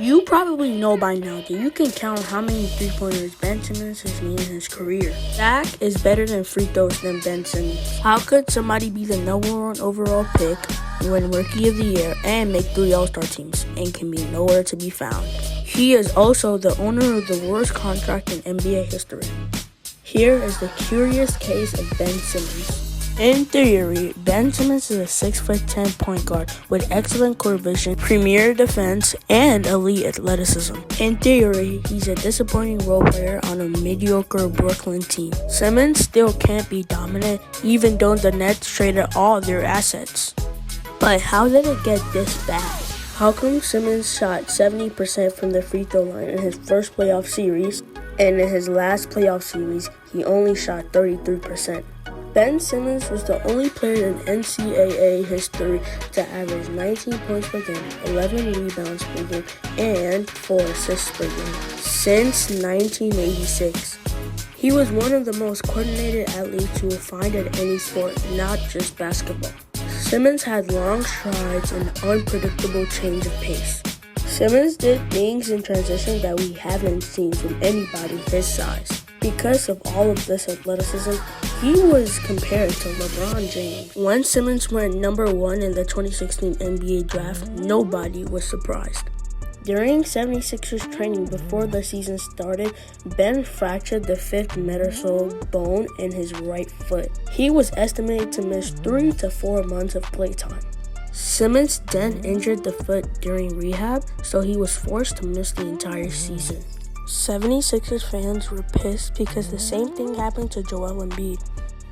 You probably know by now that you can count how many three-pointers Ben Simmons has made in his career. Zach is better than free throws than Ben Simmons. How could somebody be the #1 overall pick, win Rookie of the Year, and make 3 All-Star teams, and can be nowhere to be found? He is also the owner of the worst contract in NBA history. Here is the curious case of Ben Simmons. In theory, Ben Simmons is a 6'10" point guard with excellent court vision, premier defense, and elite athleticism. In theory, he's a disappointing role player on a mediocre Brooklyn team. Simmons still can't be dominant, even though the Nets traded all their assets. But how did it get this bad? How come Simmons shot 70% from the free throw line in his first playoff series, and in his last playoff series, he only shot 33%? Ben Simmons was the only player in NCAA history to average 19 points per game, 11 rebounds per game, and 4 assists per game since 1986. He was one of the most coordinated athletes you will find in any sport, not just basketball. Simmons had long strides and unpredictable change of pace. Simmons did things in transition that we haven't seen from anybody his size. Because of all of this athleticism, he was compared to LeBron James. When Simmons went #1 in the 2016 NBA draft, nobody was surprised. During 76ers training before the season started, Ben fractured the 5th metatarsal bone in his right foot. He was estimated to miss 3 to 4 months of playtime. Simmons then injured the foot during rehab, so he was forced to miss the entire season. 76ers fans were pissed because the same thing happened to Joel Embiid.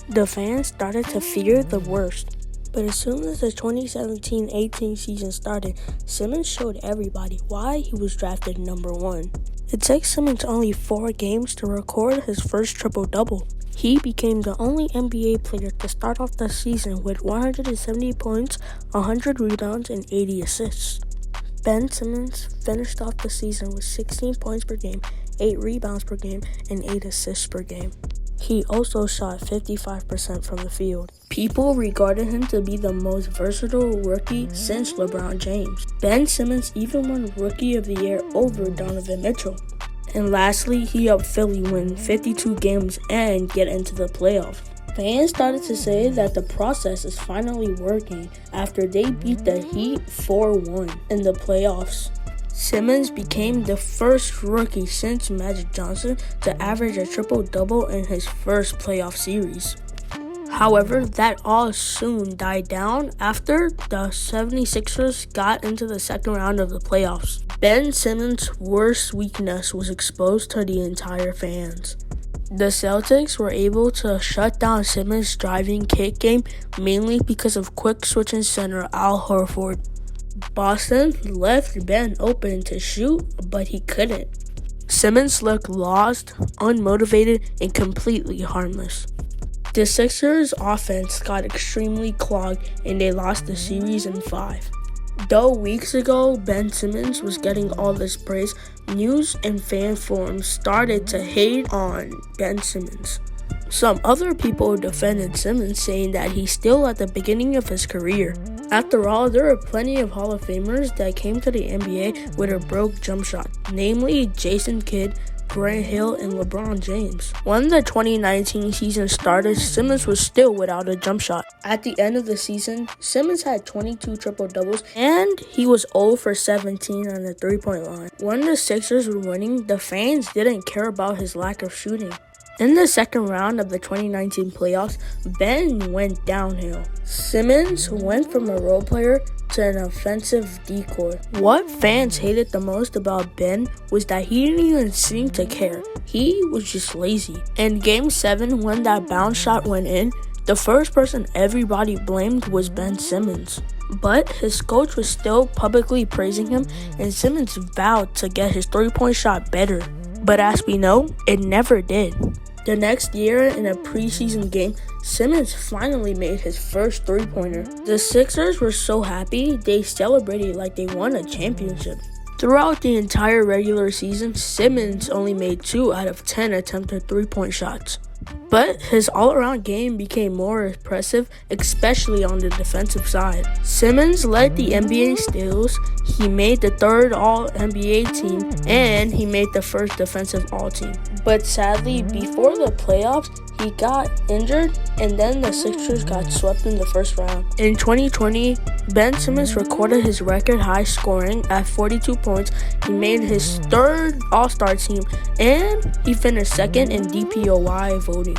The fans started to fear the worst. But as soon as the 2017-18 season started, Simmons showed everybody why he was drafted #1. It took Simmons only 4 games to record his first triple-double. He became the only NBA player to start off the season with 170 points, 100 rebounds, and 80 assists. Ben Simmons finished off the season with 16 points per game, 8 rebounds per game, and 8 assists per game. He also shot 55% from the field. People regarded him to be the most versatile rookie since LeBron James. Ben Simmons even won Rookie of the Year over Donovan Mitchell. And lastly, he helped Philly win 52 games and get into the playoffs. Fans started to say that the process is finally working after they beat the Heat 4-1 in the playoffs. Simmons became the first rookie since Magic Johnson to average a triple-double in his first playoff series. However, that all soon died down after the 76ers got into the second round of the playoffs. Ben Simmons' worst weakness was exposed to the entire fans. The Celtics were able to shut down Simmons' driving kick game mainly because of quick switching center Al Horford. Boston left Ben open to shoot, but he couldn't. Simmons looked lost, unmotivated, and completely harmless. The Sixers' offense got extremely clogged and they lost the series in 5. Though weeks ago Ben Simmons was getting all this praise, news and fan forums started to hate on Ben Simmons. Some other people defended Simmons, saying that he's still at the beginning of his career. After all, there are plenty of Hall of Famers that came to the NBA with a broke jump shot, namely Jason Kidd, Grant Hill, and LeBron James. When the 2019 season started, Simmons was still without a jump shot. At the end of the season, Simmons had 22 triple-doubles, and he was 0 for 17 on the three-point line. When the Sixers were winning, the fans didn't care about his lack of shooting. In the second round of the 2019 playoffs, Ben went downhill. Simmons went from a role player to an offensive decoy. What fans hated the most about Ben was that he didn't even seem to care. He was just lazy. In Game 7, when that bounce shot went in, the first person everybody blamed was Ben Simmons. But his coach was still publicly praising him, and Simmons vowed to get his three-point shot better. But as we know, it never did. The next year, in a preseason game, Simmons finally made his first three-pointer. The Sixers were so happy, they celebrated like they won a championship. Throughout the entire regular season, Simmons only made 2 out of 10 attempted three-point shots. But his all-around game became more impressive, especially on the defensive side. Simmons led the NBA steals, he made the third All-NBA team, and he made the first defensive All-Team. But sadly, before the playoffs, he got injured, and then the Sixers got swept in the first round. In 2020, Ben Simmons recorded his record-high scoring at 42 points. He made his third All-Star team, and he finished second in DPOY voting.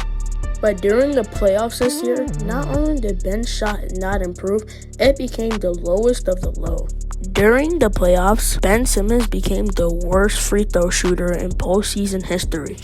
But during the playoffs this year, not only did Ben's shot not improve, it became the lowest of the low. During the playoffs, Ben Simmons became the worst free throw shooter in postseason history.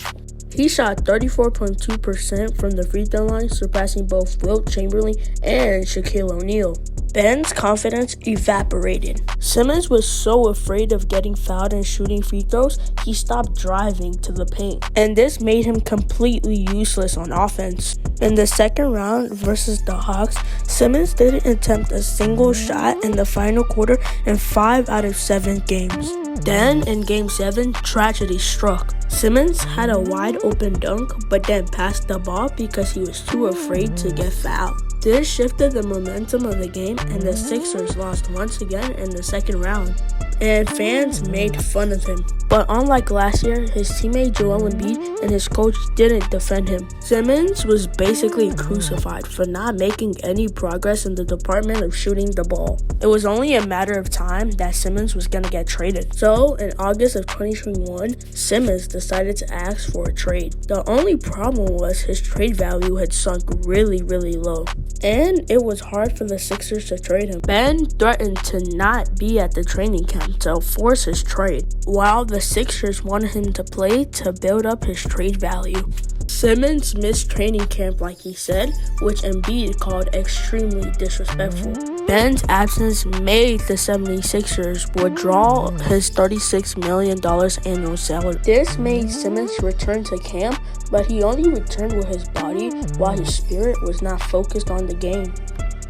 He shot 34.2% from the free throw line, surpassing both Wilt Chamberlain and Shaquille O'Neal. Ben's confidence evaporated. Simmons was so afraid of getting fouled and shooting free throws, he stopped driving to the paint. And this made him completely useless on offense. In the second round versus the Hawks, Simmons didn't attempt a single shot in the final quarter in 5 out of 7 games. Then, in Game 7, tragedy struck. Simmons had a wide-open dunk, but then passed the ball because he was too afraid to get fouled. This shifted the momentum of the game, and the Sixers lost once again in the second round. And fans made fun of him. But unlike last year, his teammate Joel Embiid and his coach didn't defend him. Simmons was basically crucified for not making any progress in the department of shooting the ball. It was only a matter of time that Simmons was going to get traded. So, in August of 2021, Simmons decided to ask for a trade. The only problem was his trade value had sunk really low. And it was hard for the Sixers to trade him. Ben threatened to not be at the training camp to force his trade, while the Sixers wanted him to play to build up his trade value. Simmons missed training camp like he said, which Embiid called extremely disrespectful. Ben's absence made the 76ers withdraw his $36 million annual salary. This made Simmons return to camp, but he only returned with his body while his spirit was not focused on the game.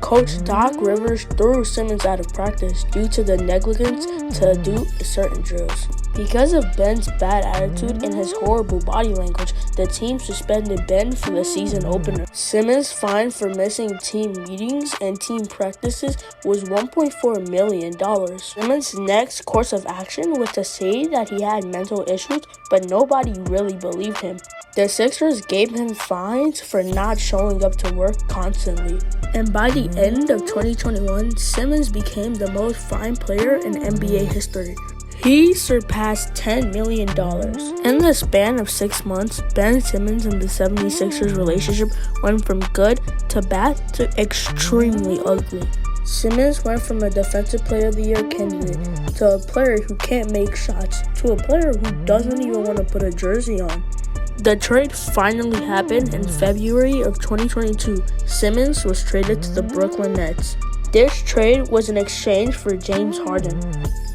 Coach Doc Rivers threw Simmons out of practice due to the negligence to do certain drills. Because of Ben's bad attitude and his horrible body language, the team suspended Ben for the season opener. Simmons' fine for missing team meetings and team practices was $1.4 million. Simmons' next course of action was to say that he had mental issues, but nobody really believed him. The Sixers gave him fines for not showing up to work constantly. And by the end of 2021, Simmons became the most fined player in NBA history. He surpassed $10 million. In the span of 6 months, Ben Simmons and the 76ers relationship went from good to bad to extremely ugly. Simmons went from a Defensive Player of the Year candidate to a player who can't make shots to a player who doesn't even want to put a jersey on. The trade finally happened in February of 2022. Simmons was traded to the Brooklyn Nets. This trade was in exchange for James Harden.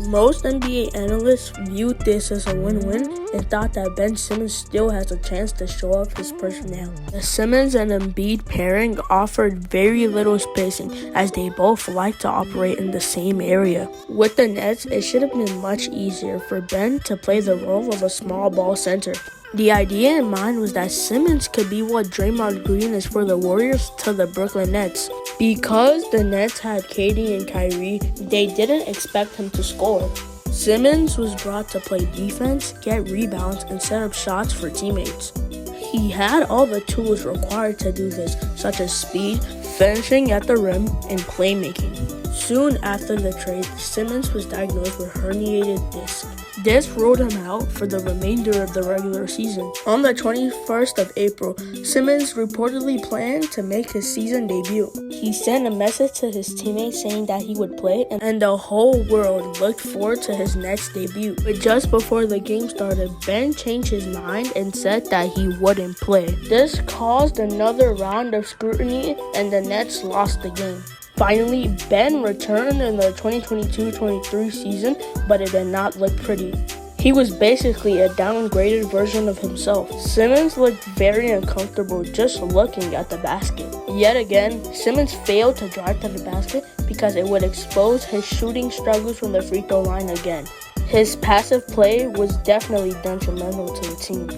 Most NBA analysts viewed this as a win-win and thought that Ben Simmons still has a chance to show off his personality. The Simmons and Embiid pairing offered very little spacing as they both like to operate in the same area. With the Nets, it should have been much easier for Ben to play the role of a small ball center. The idea in mind was that Simmons could be what Draymond Green is for the Warriors to the Brooklyn Nets. Because the Nets had KD and Kyrie, they didn't expect him to score. Simmons was brought to play defense, get rebounds, and set up shots for teammates. He had all the tools required to do this, such as speed, finishing at the rim, and playmaking. Soon after the trade, Simmons was diagnosed with herniated disc. This ruled him out for the remainder of the regular season. On the 21st of April, Simmons reportedly planned to make his season debut. He sent a message to his teammates saying that he would play, and the whole world looked forward to his next debut. But just before the game started, Ben changed his mind and said that he wouldn't play. This caused another round of scrutiny, and the Nets lost the game. Finally, Ben returned in the 2022-23 season, but it did not look pretty. He was basically a downgraded version of himself. Simmons looked very uncomfortable just looking at the basket. Yet again, Simmons failed to drive to the basket because it would expose his shooting struggles from the free throw line again. His passive play was definitely detrimental to the team.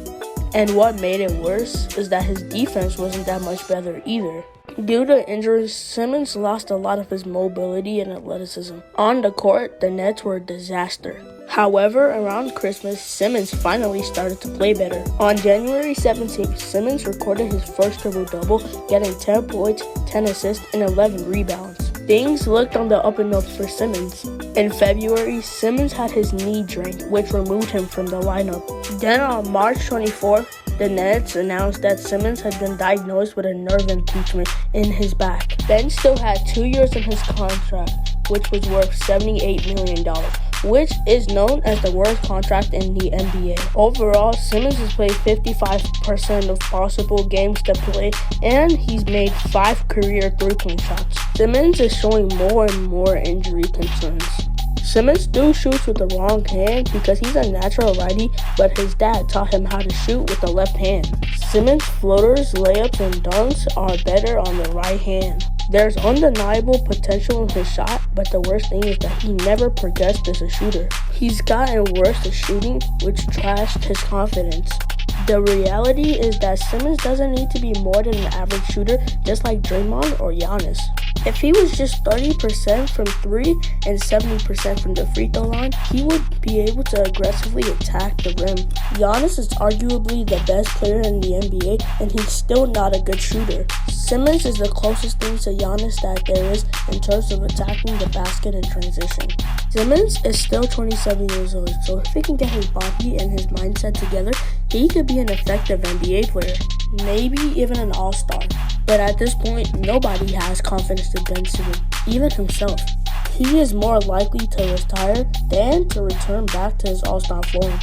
And what made it worse is that his defense wasn't that much better either. Due to injuries, Simmons lost a lot of his mobility and athleticism. On the court, the Nets were a disaster. However, around Christmas, Simmons finally started to play better. On January 17th, Simmons recorded his first triple-double, getting 10 points, 10 assists, and 11 rebounds. Things looked on the up and up for Simmons. In February, Simmons had his knee drained, which removed him from the lineup. Then on March 24th, the Nets announced that Simmons had been diagnosed with a nerve impeachment in his back. Ben still had 2 years in his contract, which was worth $78 million, which is known as the worst contract in the NBA. Overall, Simmons has played 55% of possible games to play, and he's made 5 career three-point shots. Simmons is showing more and more injury concerns. Simmons still shoots with the wrong hand because he's a natural righty, but his dad taught him how to shoot with the left hand. Simmons' floaters, layups, and dunks are better on the right hand. There's undeniable potential in his shot, but the worst thing is that he never progressed as a shooter. He's gotten worse at shooting, which trashed his confidence. The reality is that Simmons doesn't need to be more than an average shooter, just like Draymond or Giannis. If he was just 30% from 3 and 70% from the free throw line, he would be able to aggressively attack the rim. Giannis is arguably the best player in the NBA, and he's still not a good shooter. Simmons is the closest thing to Giannis that there is in terms of attacking the basket in transition. Simmons is still 27 years old, so if he can get his body and his mindset together, he could be an effective NBA player, maybe even an all-star. But at this point, nobody has confidence in Ben Simmons, even himself. He is more likely to retire than to return back to his all-star form.